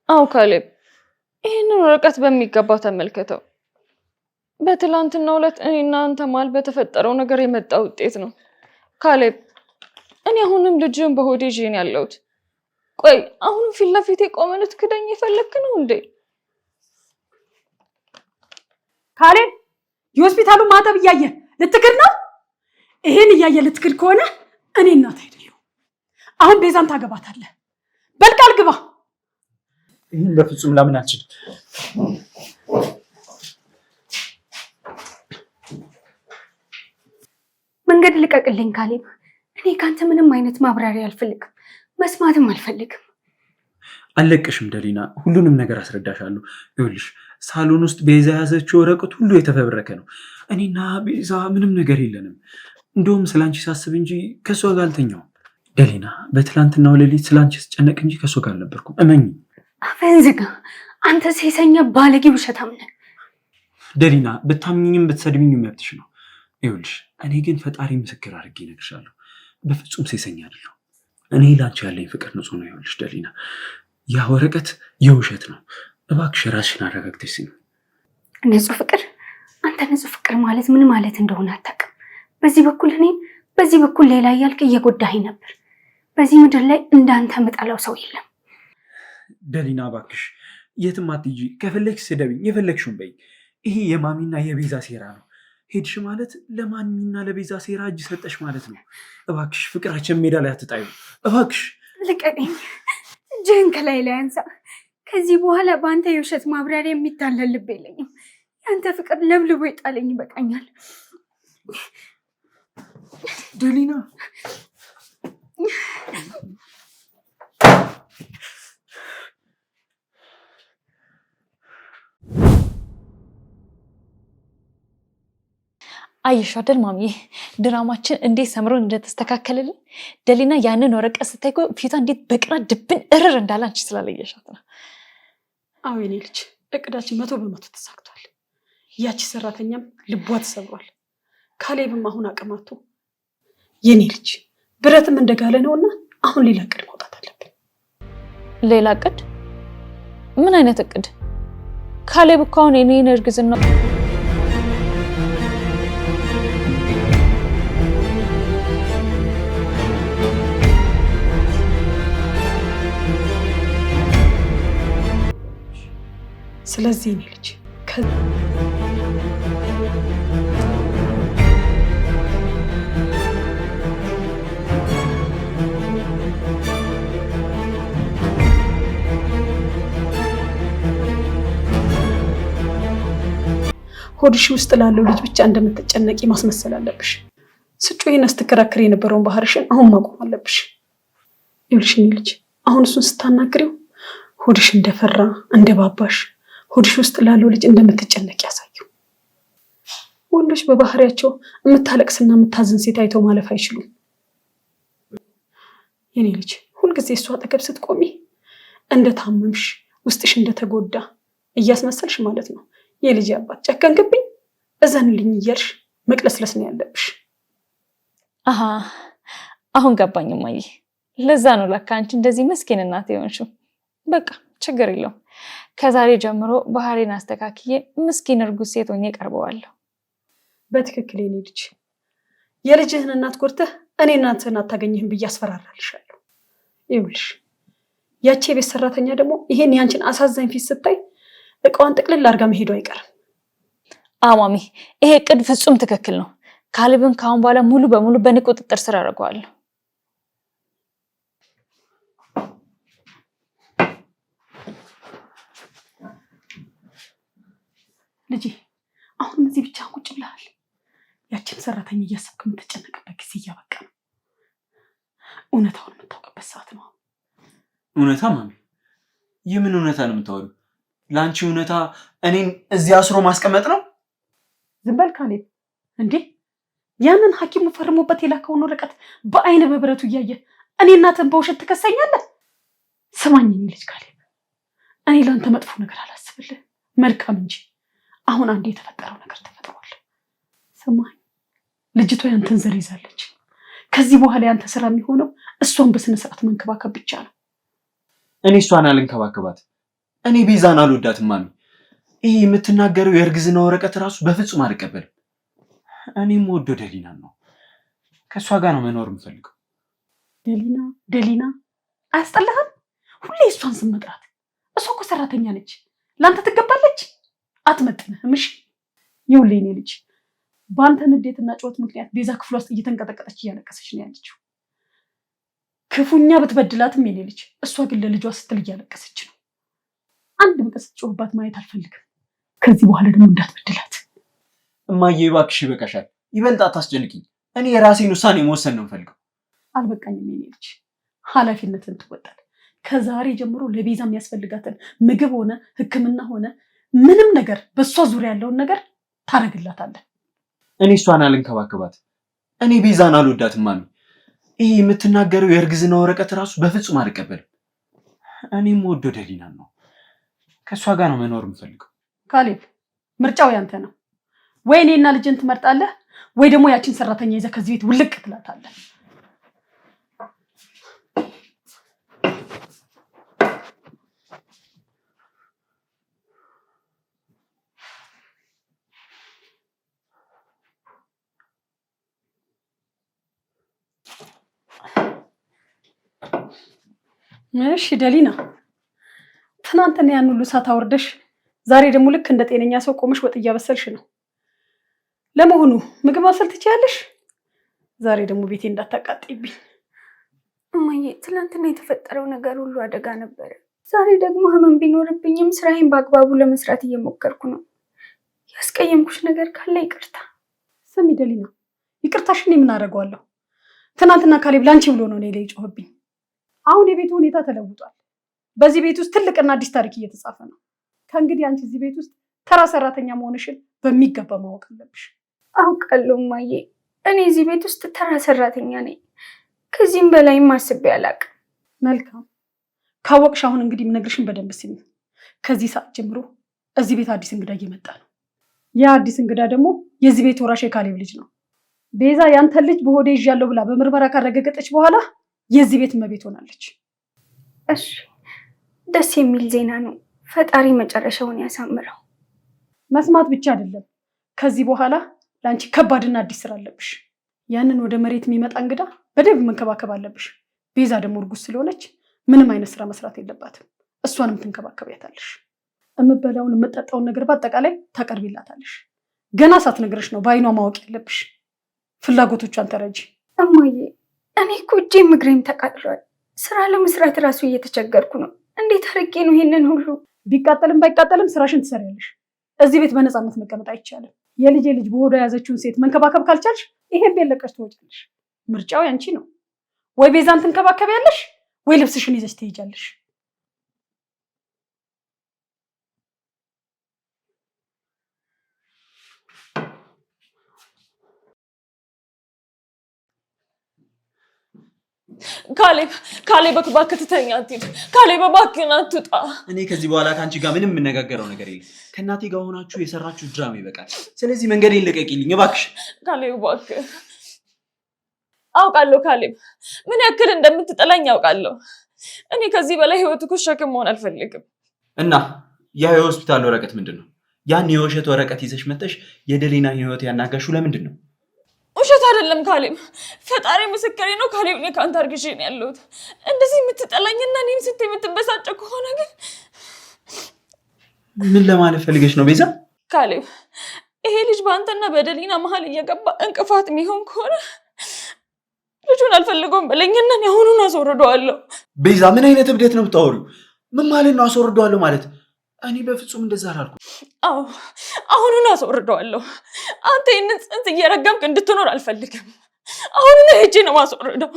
አው ካሌብ ይሄንን ወረቀት በሚገባ ተመልከተው። በትላንትናው ዕለት እኔና አንተ ማል በተፈጠረው ነገር የመጣ ውጤት ነው። ካሌብ እኔ አሁንም ልጅን በሆዴ ይዤን ያለሁት። ቆይ አሁንም ፊት ለፊቴ ቆመህ ልትክደኝ የፈለክ ነው እንዴ? ካሌብ የሆስፒታሉን ማተብ እያየ ልትክድ ነው? ይሄን እያየ ልትክድ ከሆነ እኔ እናት አይደለሁ። አሁን ቤዛን ታገባታለህ። በልቃል ግባ። ይሄን በፍጹም ላምን አልችልም። መንገድ ልቀቅልኝ ካሌብ። እኔ ካንተ ምንም አይነት ማብራሪያ አልፈልግም፣ መስማትም አልፈልግም። አልለቅሽም ደሊና፣ ሁሉንም ነገር አስረዳሻለሁ። ይኸውልሽ ሳሎን ውስጥ ቤዛ ያዘችው ወረቀት ሁሉ የተፈበረከ ነው። እኔና ቤዛ ምንም ነገር የለንም። እንደውም ስላንቺ ሳስብ እንጂ ከሷ ጋር አልተኛውም። ደሊና በትላንትናው ሌሊት ስላንቺ ስጨነቅ እንጂ ከሷ ጋር አልነበርኩም። እመኝ። አፈን ዝጋ። አንተ ሴሰኛ ባለጌ ውሸታም ነህ። ደሊና ብታምኝም ብትሰድብኝም መብትሽ ነው። ይኸውልሽ እኔ ግን ፈጣሪ ምስክር አድርጌ እነግርሻለሁ፣ በፍጹም ሴሰኛ አይደለሁ። እኔ ላንቺ ያለኝ ፍቅር ንጹህ ነው። ይኸውልሽ ደሊና ያ ወረቀት የውሸት ነው። እባክሽ ራስሽን አረጋግተሽ ስሚ። ንጹህ ፍቅር? አንተ ንጹህ ፍቅር ማለት ምን ማለት እንደሆነ አታውቅም። በዚህ በኩል እኔ፣ በዚህ በኩል ሌላ እያልክ እየጎዳኸኝ ነበር። በዚህ ምድር ላይ እንዳንተ መጣላው ሰው የለም። ደሊና እባክሽ የትም አትሂጂ። ከፈለግሽ ስደብኝ፣ የፈለግሽውን በይ። ይሄ የማሚና የቤዛ ሴራ ነው። ሄድሽ ማለት ለማሚና ለቤዛ ሴራ እጅ ሰጠሽ ማለት ነው። እባክሽ ፍቅራችን ሜዳ ላይ አትጣዩ። እባክሽ ልቀቀኝ። እጅህን ከላይ ላይ አንሳ። ከዚህ በኋላ በአንተ የውሸት ማብራሪያ የሚታለል ልብ የለኝም። የአንተ ፍቅር ለብልቦ ይጣለኝ ይበቃኛል። ደሊና አየሽ አይደል ማሚዬ ድራማችን እንዴት ሰምሮ እንደተስተካከለልን። ደሊና ያንን ወረቀት ስታይ እኮ ፊቷ እንዴት በቅናት ድብን እርር እንዳለ አንቺ ስላለየሻት ነው። አዎ የኔ ልጅ እቅዳችን 100% ተሳክቷል። ያቺ ሰራተኛም ልቧ ተሰብሯል። ካሌብም አሁን አቅማቱ የኔ ልጅ ብረትም እንደጋለ ነውና አሁን ሌላ እቅድ ማውጣት አለብን። ሌላ እቅድ? ምን አይነት እቅድ? ካሌብ እኮ አሁን የኔን እርግዝና ስለዚህ እኔ ልጅ ሆድሽ ውስጥ ላለው ልጅ ብቻ እንደምትጨነቂ ማስመሰል አለብሽ። ስጮይና ስትከራከሪ የነበረውን ባህርሽን አሁን ማቆም አለብሽ። ይኸውልሽ እኔ ልጅ አሁን እሱን ስታናግሪው ሆድሽ እንደፈራ እንደባባሽ ሆድሽ ውስጥ ላለው ልጅ እንደምትጨነቅ ያሳየው። ወንዶች በባህሪያቸው የምታለቅስና የምታዝን ሴት አይተው ማለፍ አይችሉም። የኔ ልጅ ሁልጊዜ እሷ አጠገብ ስትቆሚ እንደታመምሽ ውስጥሽ እንደተጎዳ እያስመሰልሽ ማለት ነው። የልጅ አባት ጨከንክብኝ እዘንልኝ እያልሽ መቅለስለስ ነው ያለብሽ። አሃ አሁን ገባኝ እማዬ። ለዛ ነው ለካ አንቺ እንደዚህ መስኪን እናት የሆንሽው። በቃ ችግር የለውም። ከዛሬ ጀምሮ ባህሪን አስተካክዬ ምስኪን እርጉዝ ሴት ሆኜ ቀርበዋለሁ። በትክክል የኔ ልጅ የልጅህን እናት ጎርተህ እኔ እናትህን አታገኝህም ብዬ አስፈራራልሻለሁ። ይኸውልሽ ያቺ የቤት ሰራተኛ ደግሞ ይሄን ያንቺን አሳዛኝ ፊት ስታይ እቃዋን ጥቅልል አድርጋ መሄዱ አይቀርም። ማሚ ይሄ እቅድ ፍጹም ትክክል ነው። ካሌብን ካሁን በኋላ ሙሉ በሙሉ በእኔ ቁጥጥር ስር አደርገዋለሁ። ልጄ አሁንም እዚህ ብቻ ቁጭ ብለሃል። ያችን ሰራተኛ እያሰብክ የምትጨነቅበት ጊዜ እያበቃ ነው። እውነታውን የምታውቅበት ሰዓት ነው። እውነታ ማሚ? የምን እውነታ ነው የምታወሪው? ለአንቺ እውነታ እኔን እዚህ አስሮ ማስቀመጥ ነው? ዝም በል ካሌብ። እንዴ ያንን ሐኪሙ ፈርሞበት የላከውን ወረቀት በአይነ በብረቱ እያየ እኔ እናትን በውሸት ትከሰኛለህ? ስማኝ እኔ ልጅ ካሌብ፣ እኔ ለአንተ መጥፎ ነገር አላስብልህ፣ መልካም እንጂ። አሁን አንዴ የተፈጠረው ነገር ተፈጥሯል። ስማኝ ልጅቷ ያንተን ዘር ይዛለች። ከዚህ በኋላ ያንተ ስራ የሚሆነው እሷን በስነ ስርዓት መንከባከብ ብቻ ነው። እኔ እሷን አልንከባከባት። እኔ ቤዛን አልወዳትም ማሚ። ይሄ የምትናገረው የእርግዝና ወረቀት ራሱ በፍጹም አልቀበልም። እኔም ወዶ ደሊናን ነው። ከእሷ ጋር ነው መኖር የምፈልገው። ደሊና አያስጠላህም? ሁሌ እሷን ስም መጥራት። እሷ እኮ ሰራተኛ ነች፣ ለአንተ ትገባለች። አትመጥንህም። እሺ ይኸውልህ የኔ ልጅ፣ በአንተ ንዴትና ጩኸት ምክንያት ቤዛ ክፍሏ ውስጥ እየተንቀጠቀጠች እያለቀሰች ነው ያለችው። ክፉኛ ብትበድላትም የኔ ልጅ፣ እሷ ግን ለልጇ ስትል እያለቀሰች ነው። አንድ ቀን ስትጮህባት ማየት አልፈልግም። ከዚህ በኋላ ደግሞ እንዳትበድላት። እማዬ እባክሽ ይበቃሻል። ይበልጥ አታስጨንቅኝ። እኔ የራሴን ውሳኔ መወሰን ነው የምፈልገው። አልበቃኝም የኔ ልጅ፣ ኃላፊነትን ትወጣል። ከዛሬ ጀምሮ ለቤዛ የሚያስፈልጋትን ምግብ ሆነ ሕክምና ሆነ ምንም ነገር በእሷ ዙሪያ ያለውን ነገር ታደርግላታለህ። እኔ እሷን አልንከባከባት። እኔ ቤዛን አልወዳትም ማሚ። ይሄ የምትናገረው የእርግዝና ወረቀት ራሱ በፍጹም አልቀበልም። እኔም ወዶ ደሊናን ነው። ከእሷ ጋር ነው መኖር የምፈልገው። ካሌብ፣ ምርጫው ያንተ ነው። ወይ እኔና ልጅን ትመርጣለህ፣ ወይ ደግሞ ያችን ሰራተኛ ይዘህ ከዚህ ቤት ውልቅ ትላታለህ። እሺ ደሊና፣ ትናንትና ያን ሁሉ እሳት አውርደሽ ዛሬ ደግሞ ልክ እንደ ጤነኛ ሰው ቆመሽ ወጥ እያበሰልሽ ነው። ለመሆኑ ምግብ ማብሰል ትችያለሽ? ዛሬ ደግሞ ቤቴ እንዳታቃጥይብኝ። እማዬ፣ ትናንትና የተፈጠረው ነገር ሁሉ አደጋ ነበረ። ዛሬ ደግሞ ህመም ቢኖርብኝም ስራዬን በአግባቡ ለመስራት እየሞከርኩ ነው። ያስቀየምኩሽ ነገር ካለ ይቅርታ። ስሚ ደሊና፣ ይቅርታሽን የምን አደርገዋለሁ? ትናንትና ካሌብ ላንቺ ብሎ ነው እኔ ላይ ጮህብኝ። አሁን የቤቱ ሁኔታ ተለውጧል። በዚህ ቤት ውስጥ ትልቅና አዲስ ታሪክ እየተጻፈ ነው። ከእንግዲህ አንቺ እዚህ ቤት ውስጥ ተራ ሰራተኛ መሆንሽን በሚገባ ማወቅ አለብሽ። አውቃለሁ እማዬ፣ እኔ እዚህ ቤት ውስጥ ተራ ሰራተኛ ነኝ። ከዚህም በላይም አስቤ አላውቅም። መልካም ካወቅሽ፣ አሁን እንግዲህ የምነግርሽን በደንብ ስሚ። ከዚህ ሰዓት ጀምሮ እዚህ ቤት አዲስ እንግዳ እየመጣ ነው። ያ አዲስ እንግዳ ደግሞ የዚህ ቤት ወራሽ የካሌብ ልጅ ነው። ቤዛ ያንተን ልጅ በሆዴ ይዣለሁ ብላ በምርመራ ካረጋገጠች በኋላ የዚህ ቤት እመቤት ሆናለች። እሺ፣ ደስ የሚል ዜና ነው። ፈጣሪ መጨረሻውን ያሳምረው። መስማት ብቻ አይደለም፣ ከዚህ በኋላ ለአንቺ ከባድና አዲስ ስራ አለብሽ። ያንን ወደ መሬት የሚመጣ እንግዳ በደንብ መንከባከብ አለብሽ። ቤዛ ደግሞ እርጉዝ ስለሆነች ምንም አይነት ስራ መስራት የለባትም። እሷንም ትንከባከቢያታለሽ። የምበላውን የምጠጣውን ነገር በአጠቃላይ ታቀርቢላታለሽ። ገና ሳትነግረሽ ነው በአይኗ ማወቅ ያለብሽ። ፍላጎቶቿን ተረጂ። እማዬ፣ እኔ እኮ እጄም እግሬም ተቃጥሏል። ስራ ለመስራት እራሱ እየተቸገርኩ ነው። እንዴት አድርጌ ነው ይሄንን ሁሉ? ቢቃጠልም ባይቃጠልም ስራሽን ትሰሪያለሽ። እዚህ ቤት በነፃነት መቀመጥ አይቻልም። የልጄ ልጅ በሆዷ የያዘችውን ሴት መንከባከብ ካልቻልሽ ይሄን ቤት ለቀሽ ትወጫለሽ። ምርጫው ያንቺ ነው። ወይ ቤዛን ትንከባከቢያለሽ ወይ ልብስሽን ይዘሽ ትሄጃለሽ። ካሌብ እባክህ ትተኛ አትሂድ። ካሌብ እባክህን አትውጣ። እኔ ከዚህ በኋላ ከአንቺ ጋር ምንም የምነጋገረው ነገር የለም። ከእናቴ ጋር ሆናችሁ የሰራችሁ ድራማ ይበቃል። ስለዚህ መንገዴን ልቀቂልኝ እባክሽ። ካሌብ እባክህ። አውቃለሁ ካሌብ ምን ያክል እንደምትጠላኝ አውቃለሁ። እኔ ከዚህ በላይ ህይወትህ እኮ ሸክም መሆን አልፈልግም። እና ያ የሆስፒታል ወረቀት ምንድን ነው? ያን የውሸት ወረቀት ይዘሽ መጥተሽ የደሊናን ህይወት ያናጋሽው ለምንድን ነው? ውሸት አይደለም ካሌብ፣ ፈጣሪ ምስክሬ ነው። ካሌብ እኔ ከአንተ አርግዤ ነው ያለሁት። እንደዚህ የምትጠላኝና እኔን ስትይ የምትበሳጨው ከሆነ ግን ምን ለማለት ፈልገሽ ነው ቤዛ? ካሌብ ይሄ ልጅ በአንተና በደሊና መሀል እየገባ እንቅፋት የሚሆን ከሆነ ልጁን አልፈልገውም በለኝና እኔ አሁኑን አስወርደዋለሁ። ቤዛ ምን አይነት እብደት ነው የምታወሪው? ምን ማለት ነው አስወርደዋለሁ ማለት? እኔ በፍጹም እንደዛ አላልኩም። አዎ አሁኑን አስወርደዋለሁ። አንተ ይህንን ጽንስ እየረገምክ እንድትኖር አልፈልግም። አሁኑን ሄጄ ነው ማስወርደው።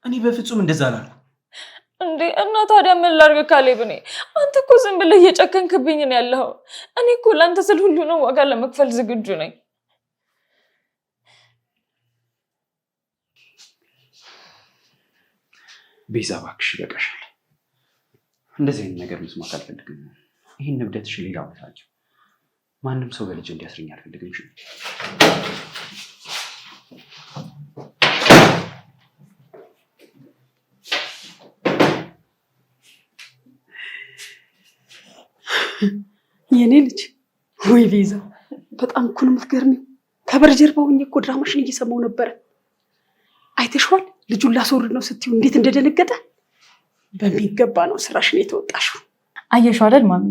እኔ በፍጹም እንደዛ አላልኩም። እንዴ እና ታዲያ ምን ላድርግ ካሌብ? እኔ አንተ እኮ ዝም ብለህ እየጨከንክብኝ ነው ያለኸው። እኔ እኮ ለአንተ ስል ሁሉንም ዋጋ ለመክፈል ዝግጁ ነኝ። ቤዛ እባክሽ ይበቃሻል። እንደዚህ አይነት ነገር መስማት አልፈልግም። ይህን እብደትሽ ሌላ ቦታ አለ። ማንም ሰው በልጅ እንዲያስረኝ አልፈልግም። የኔ ልጅ ወይ ቤዛ በጣም እኮ ነው የምትገርሚው። ከበር ጀርባ ሆኜ እኮ ድራማሽን እየሰማው ነበረ። አይተሽዋል? ልጁን ላስወርድ ነው ስትይው እንዴት እንደደነገጠ። በሚገባ ነው ስራሽን የተወጣሽው። አየሽው አይደል ማሚ?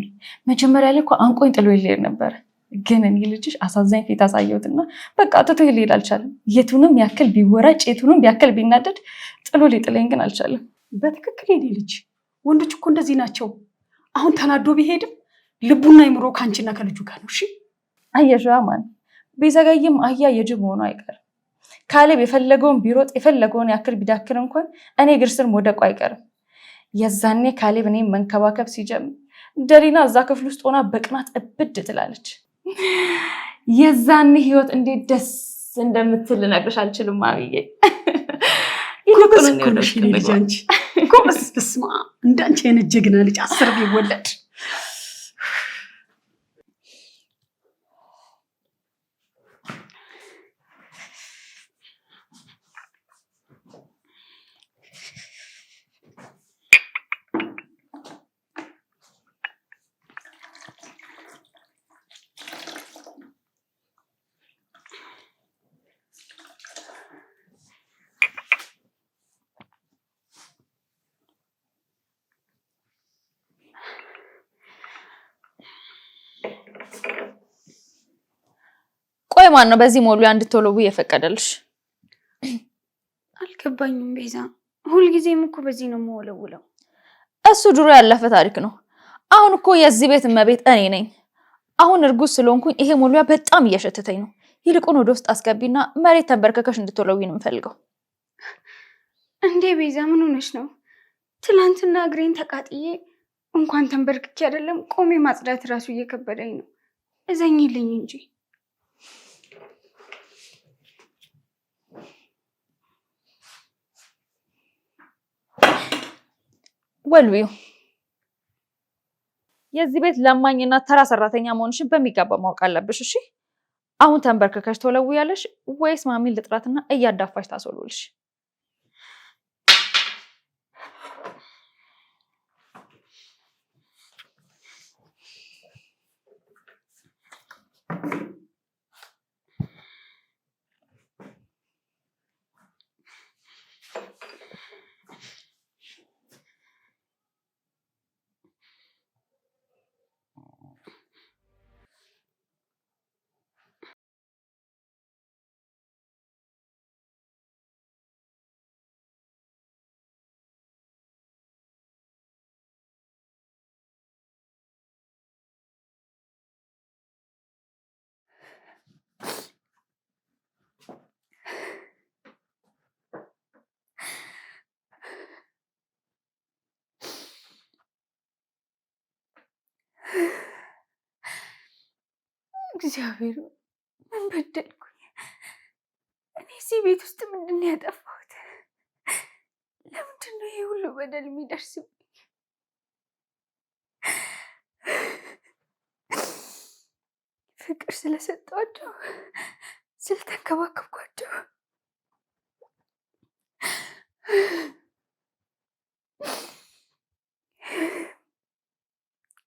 መጀመሪያ ላይ እኮ አንቆኝ ጥሎ ይሄድ ነበር። ግን እኔ ልጅሽ አሳዛኝ ፊት አሳየሁትና በቃ ትቶ ሊሄድ አልቻለም። የቱንም ያክል ቢወራጭ የቱንም ያክል ቢናደድ ጥሎ ሊጥለኝ ግን አልቻለም። በትክክል የኔ ልጅ፣ ወንዶች እኮ እንደዚህ ናቸው። አሁን ተናዶ ቢሄድም ልቡና አይምሮ ከአንቺና ከልጁ ጋር ነው። እሺ አየሽው ማሚ? ቢዘገይም አህያ የጅብ ሆኖ አይቀርም። ካሌብ የፈለገውን ቢሮጥ የፈለገውን ያክል ቢዳክር እንኳን እኔ እግር ስር መውደቁ አይቀርም። የዛኔ ካሌብ እኔም መንከባከብ ሲጀምር ደሊና እዛ ክፍል ውስጥ ሆና በቅናት እብድ ትላለች። የዛኔ ህይወት እንዴት ደስ እንደምትል ልነግርሽ አልችልም ማሚዬ። ጎበዝ እኮ ነሽ የኔ ልጅ አንቺ። ጎበዝ። በስመ አብ እንዳንቺ አይነት ጀግና ልጅ 10 ቢወለድ። ቆይ ማን ነው በዚህ ሞሉ እንድትወለቡ የፈቀደልሽ? አልገባኝም ቤዛ። ሁልጊዜም እኮ በዚህ ነው የምወለውለው። እሱ ድሮ ያለፈ ታሪክ ነው። አሁን እኮ የዚህ ቤት እመቤት እኔ ነኝ። አሁን እርጉዝ ስለሆንኩኝ ይሄ ሞሉያ በጣም እየሸተተኝ ነው። ይልቁን ወደ ውስጥ አስገቢና መሬት ተንበርከከሽ እንድትወለዊ ነው የምፈልገው። እንዴ ቤዛ ምን ሆነሽ ነው? ትላንትና እግሬን ተቃጥዬ እንኳን ተንበርክኬ አይደለም ቆሜ ማጽዳት ራሱ እየከበደኝ ነው። እዘኝልኝ እንጂ። ወልዊው የዚህ ቤት ለማኝና ተራ ሰራተኛ መሆንሽን በሚገባ ማወቅ አለብሽ። እሺ አሁን ተንበርከከሽ ትወለዊያለሽ ወይስ ማሚን ልጥራትና እያዳፋሽ ታስወልውልሽ? እግዚአብሔር ምን በደልኩኝ? እኔ እዚህ ቤት ውስጥ ምንድን ነው ያጠፋሁት? ለምንድን ነው ይሄ ሁሉ በደል የሚደርስብኝ? ፍቅር ስለሰጠኋቸው፣ ስለተንከባከብኳቸው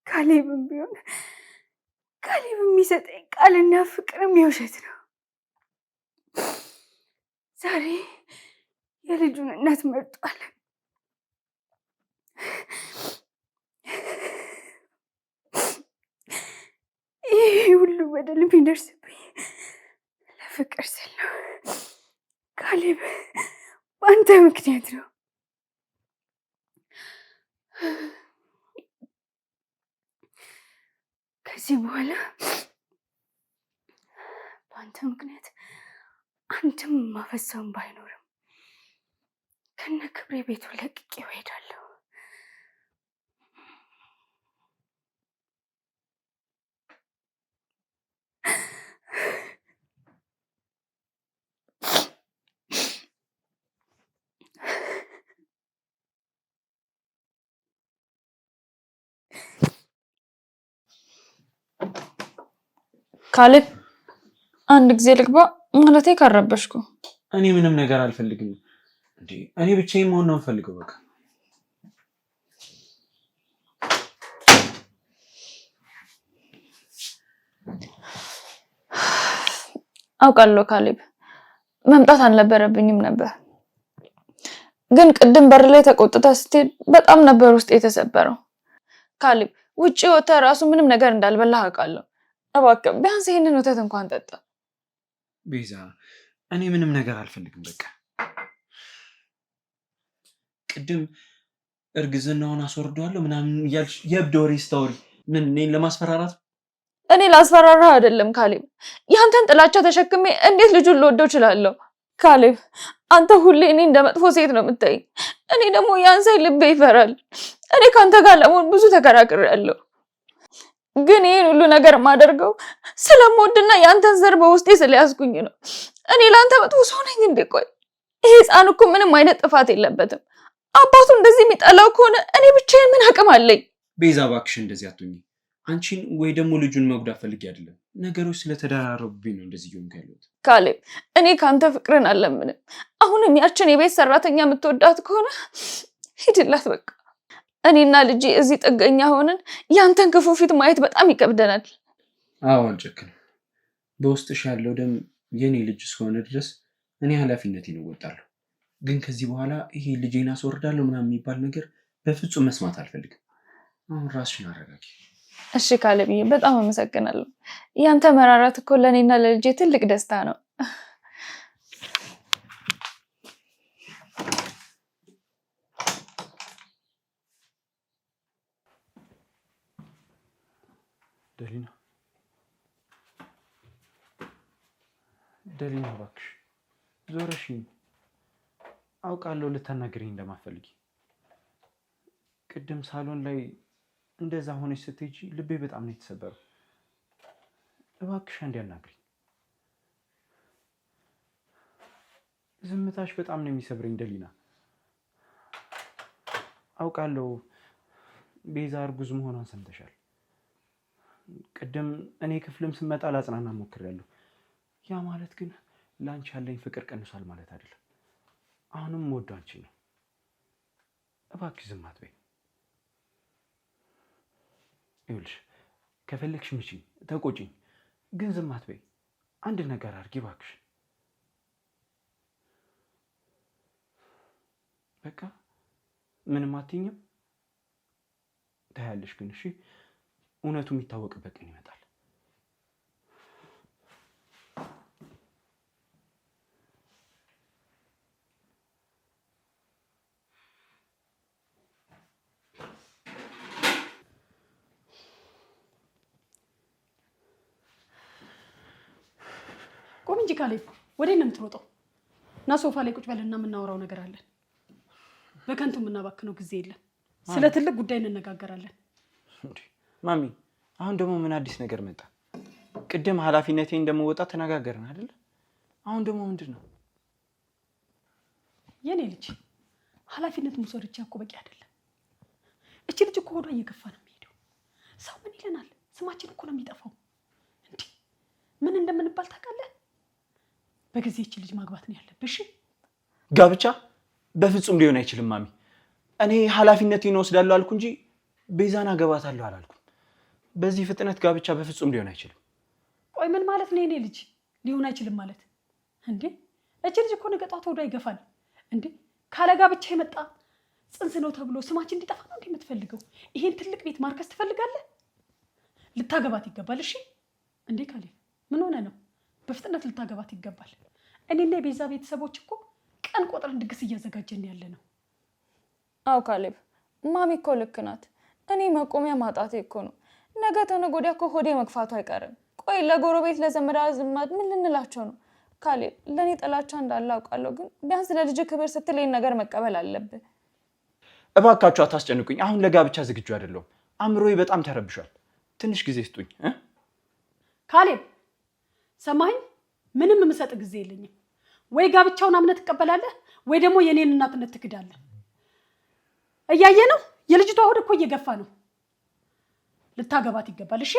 ካሌብም ቢሆን ካሌብ የሚሰጠኝ ቃልና ፍቅርም የውሸት ነው። ዛሬ የልጁን እናት መርጧል። ይህ ሁሉ በደል የሚደርስብኝ ለፍቅር ስል ነው። ካሌብ በአንተ ምክንያት ነው። ከዚህ በኋላ በአንተ ምክንያት አንድም ማፈሰውን ባይኖርም ከነ ክብሬ ቤቱን ለቅቄ እሄዳለሁ። ካሌብ አንድ ጊዜ ልግባ ማለቴ ካረበሽኩ። እኔ ምንም ነገር አልፈልግም እንዴ። እኔ ብቻዬን መሆን ነው የምፈልገው። በቃ አውቃለሁ ካሌብ፣ መምጣት አልነበረብኝም ነበር። ግን ቅድም በር ላይ ተቆጥታ ስትሄድ በጣም ነበር ውስጥ የተሰበረው። ካሌብ ውጪ ወጥተህ ራሱ ምንም ነገር እንዳልበላህ አውቃለሁ። እባክህ ቢያንስ ይሄንን ወተት እንኳን ጠጣ። ቤዛ እኔ ምንም ነገር አልፈልግም። በቃ ቅድም እርግዝናውን አስወርደዋለሁ ምናምን እያልሽ የእብድ ወሬ ስታወሪ ምን እኔን ለማስፈራራት? እኔ ላስፈራራ አይደለም ካሌብ፣ ያንተን ጥላቻ ተሸክሜ እንዴት ልጁን ልወደው እችላለሁ? ካሌብ አንተ ሁሌ እኔ እንደ መጥፎ ሴት ነው የምታይ። እኔ ደግሞ ያንሳይ ልቤ ይፈራል። እኔ ካንተ ጋር ለመሆን ብዙ ተከራክሬያለሁ። ግን ይሄን ሁሉ ነገር የማደርገው ስለምወድና ያንተን ዘር በውስጤ ስለያዝኩኝ ነው። እኔ ለአንተ መጥፎ ሰው ነኝ እንዴ? ቆይ ይሄ ሕፃን እኮ ምንም አይነት ጥፋት የለበትም። አባቱ እንደዚህ የሚጠላው ከሆነ እኔ ብቻዬን ምን አቅም አለኝ? ቤዛ እባክሽ እንደዚህ አትሁኚ። አንቺን ወይ ደግሞ ልጁን መጉዳት ፈልጌ አይደለም። ነገሮች ስለተደራረቡብኝ ነው እንደዚህ እየሆንኩ ያለሁት። ካሌብ እኔ ካንተ ፍቅርን አልለምንም። አሁንም ያችን የቤት ሰራተኛ የምትወዳት ከሆነ ሂድላት በቃ። እኔና ልጄ እዚህ ጥገኛ ሆነን ያንተን ክፉ ፊት ማየት በጣም ይከብደናል። አዎ አልጨክንም። በውስጥሽ ያለው ደም የኔ ልጅ እስከሆነ ድረስ እኔ ኃላፊነቴን እወጣለሁ። ግን ከዚህ በኋላ ይሄ ልጄን አስወርዳለሁ ምናምን የሚባል ነገር በፍጹም መስማት አልፈልግም። አሁን ራስሽን አረጋጊ። እሺ ካሌብዬ፣ በጣም አመሰግናለሁ። ያንተ መራራት እኮ ለእኔና ለልጄ ትልቅ ደስታ ነው። ደሊና እባክሽ ዞረሽ። አውቃለሁ ልታናግሪኝ እንደማትፈልጊ። ቅድም ሳሎን ላይ እንደዛ ሆነች ስትሄጂ ልቤ በጣም ነው የተሰበረው። እባክሽ አንዴ አናግሪኝ። ዝምታሽ በጣም ነው የሚሰብረኝ ደሊና። አውቃለሁ ቤዛ እርጉዝ መሆኗን ሰምተሻል። ቅድም እኔ ክፍልም ስመጣ ላጽናና ሞክሬያለሁ። ያ ማለት ግን ለአንቺ ያለኝ ፍቅር ቀንሷል ማለት አይደለም። አሁንም የምወደው አንቺ ነው። እባክሽ ዝም አትበይ። ይኸውልሽ ከፈለግሽ ምችኝ፣ ተቆጪኝ፣ ግን ዝም አትበይ። አንድ ነገር አድርጊ እባክሽ። በቃ ምንም አትይኝም? ታያለሽ ግን እሺ፣ እውነቱ የሚታወቅበት ቀን ይመጣል። ቆም እንጂ ካሌብ፣ ወዴት ነው የምትሮጠው? እና ሶፋ ላይ ቁጭ በልና የምናወራው ነገር አለን። በከንቱ የምናባክነው ጊዜ የለም። ስለ ትልቅ ጉዳይ እንነጋገራለን። ማሚ፣ አሁን ደግሞ ምን አዲስ ነገር መጣ? ቅድም ኃላፊነቴን እንደመወጣ ተነጋገርን አይደል? አሁን ደግሞ ምንድን ነው? የኔ ልጅ ኃላፊነት መውሰድ ብቻ እኮ በቂ አይደለም። እቺ ልጅ እኮ ሆዷ እየገፋ ነው የሚሄደው። ሰው ምን ይለናል? ስማችን እኮ ነው የሚጠፋው። እንዴ ምን እንደምንባል ታውቃለህ? በጊዜ እቺ ልጅ ማግባት ነው ያለብሽ። ጋብቻ በፍጹም ሊሆን አይችልም ማሚ። እኔ ኃላፊነቴን ወስዳለሁ አልኩ እንጂ ቤዛን አገባታለሁ አላልኩም። በዚህ ፍጥነት ጋብቻ በፍጹም ሊሆን አይችልም። ቆይ ምን ማለት ነው የኔ ልጅ? ሊሆን አይችልም ማለት እንዴ? እቺ ልጅ እኮ ነገ ጧት ሆዷ ይገፋል። እንዴ ካለ ጋብቻ የመጣ ጽንስ ነው ተብሎ ስማችን እንዲጠፋ ነው እንዴ የምትፈልገው? ይሄን ትልቅ ቤት ማርከስ ትፈልጋለህ? ልታገባት ይገባል። እሺ እንዴ ካሌብ ምን ሆነ ነው? በፍጥነት ልታገባት ይገባል። እኔና የቤዛ ቤተሰቦች እኮ ቀን ቆጥረን ድግስ እያዘጋጀን ያለ ነው። አዎ ካሌብ፣ ማሚ እኮ ልክ ናት። እኔ መቆሚያ ማጣቴ እኮ ነው። ነገ ተነገ ወዲያ እኮ ሆዴ መግፋቱ አይቀርም። ቆይ ለጎረቤት ለዘመድ አዝማድ ምን ልንላቸው ነው? ካሌብ ለእኔ ጥላቻ እንዳለ አውቃለሁ፣ ግን ቢያንስ ለልጅ ክብር ስትል ይህን ነገር መቀበል አለብህ። እባካችሁ አታስጨንቁኝ። አሁን ለጋብቻ ዝግጁ አይደለሁም። አእምሮዬ በጣም ተረብሿል። ትንሽ ጊዜ ስጡኝ። ካሌብ ሰማኝ፣ ምንም የምሰጥ ጊዜ የለኝም። ወይ ጋብቻውን አምነህ ትቀበላለህ፣ ወይ ደግሞ የኔን እናትነት ትክዳለህ። እያየህ ነው፣ የልጅቷ ሆድ እኮ እየገፋ ነው። ልታገባት ይገባል። እሺ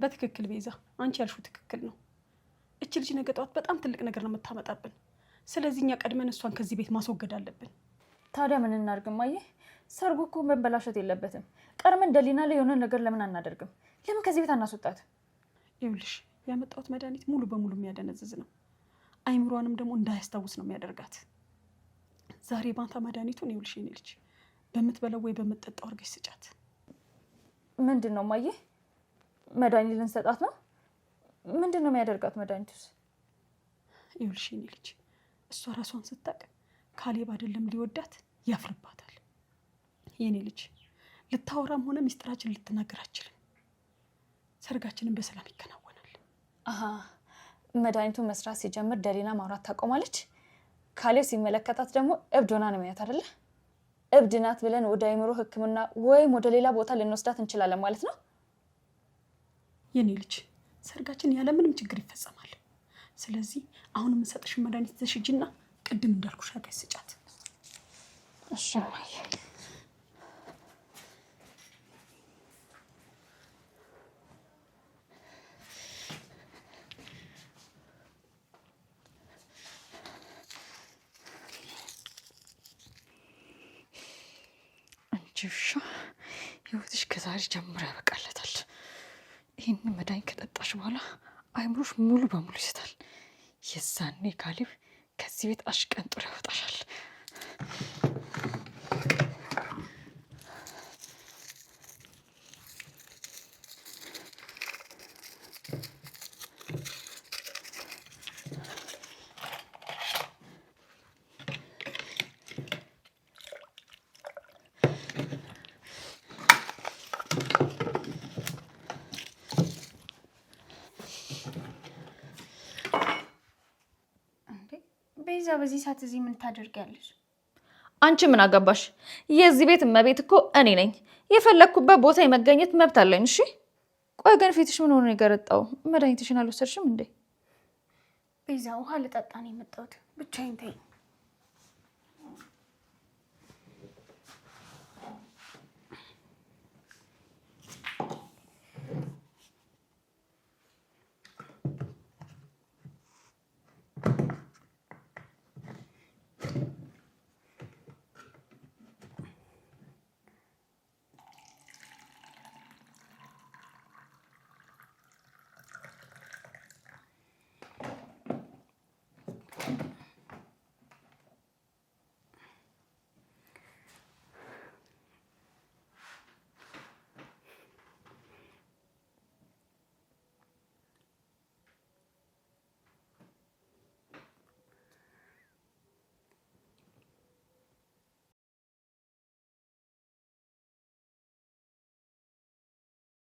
በትክክል ቤዛ፣ አንቺ ያልሽው ትክክል ነው። እች ልጅ ነገ ጠዋት በጣም ትልቅ ነገር ነው የምታመጣብን። ስለዚህ እኛ ቀድመን እሷን ከዚህ ቤት ማስወገድ አለብን። ታዲያ ምን እናድርግ እማዬ? ሰርጉ እኮ መበላሸት የለበትም። ቀድመን ደሊና ላይ የሆነ ነገር ለምን አናደርግም? ለምን ከዚህ ቤት አናስወጣት? ይኸውልሽ ያመጣሁት መድኃኒት ሙሉ በሙሉ የሚያደነዝዝ ነው። አይምሯንም ደግሞ እንዳያስታውስ ነው የሚያደርጋት። ዛሬ ባንታ መድኃኒቱን ይኸውልሽ የኔ ልጅ በምትበላው ወይ በምትጠጣው አድርገሽ ስጫት። ምንድን ነው እማዬ? መድኃኒት ልንሰጣት ነው? ምንድን ነው የሚያደርጋት መድኃኒቱስ? ይኸውልሽ የኔ ልጅ እሷ ራሷን ስታውቅ ካሌብ አይደለም ሊወዳት ያፍርባታል። የኔ ልጅ ልታወራም ሆነ ሚስጥራችን ልትናገር አትችልም። ሰርጋችንን በሰላም ይከናወናል። መድኃኒቱን መስራት ሲጀምር ደሊና ማውራት ታቆማለች። ካሌብ ሲመለከታት ደግሞ እብድ ሆና ነው የሚያት አይደለ? እብድ ናት ብለን ወደ አይምሮ ሕክምና ወይም ወደ ሌላ ቦታ ልንወስዳት እንችላለን ማለት ነው። የኔ ልጅ ሰርጋችን ያለምንም ችግር ይፈጸማል። ስለዚህ አሁን የምሰጥሽን መድኃኒት ተሽጂና ቅድም እንዳልኩሽ አድርገሽ ስጫት። እሺ እማዬ። ውሻ ህይወትሽ ከዛሬ ጀምሮ ያበቃለታል። ይህንን መድኃኒት ከጠጣሽ በኋላ አይምሮሽ ሙሉ በሙሉ ይስታል። የዛኔ ካሌብ ከዚህ ቤት አሽቀንጥሮ ያወጣሻል። ቤዛ በዚህ ሰዓት እዚህ ምን ታደርጊያለሽ? አንቺ ምን አገባሽ? የዚህ ቤት እመቤት እኮ እኔ ነኝ። የፈለግኩበት ቦታ የመገኘት መብት አለኝ። እሺ ቆይ ግን ፊትሽ ምን ሆነ የገረጣው? መድኃኒትሽን አልወሰድሽም እንዴ? ቤዛ ውሃ ልጠጣ ነው የመጣሁት። ብቻዬን ተይኝ።